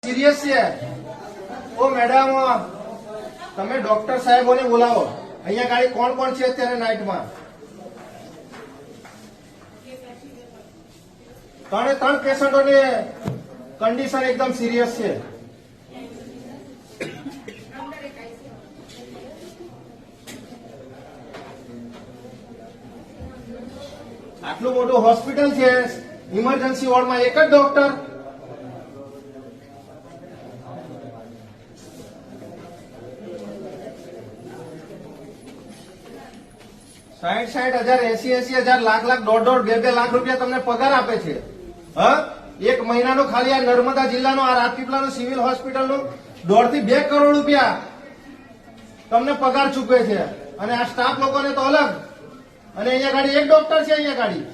Serious છે। ઓ madam તમે doctor સાહેબોને બોલાવો। અહીંયા ગાડી કોણ કોણ છે અત્યારે નાઇટમાં? ત્રણ પેશન્ટોની કન્ડિશન એકદમ સિરિયસ છે। આટલું મોટું હોસ્પિટલ છે, ઇમરજન્સી વોર્ડમાં એક જ ડોક્ટર? 60,000, 80,000, લાખ, 1.5, 2 લાખ રૂપિયા તમને પગાર આપે છે। હા, એક મહિનાનો ખાલી આ નર્મદા જિલ્લાનો આ રાજપીપળાનો સિવિલ હોસ્પિટલનો 1.5 થી 2 કરોડ રૂપિયા તમને પગાર ચૂકવે છે, અને આ સ્ટાફ લોકોને તો અલગ। અને અહીંયા ગાડી એક ડોક્ટર છે અહીંયા ગાડી।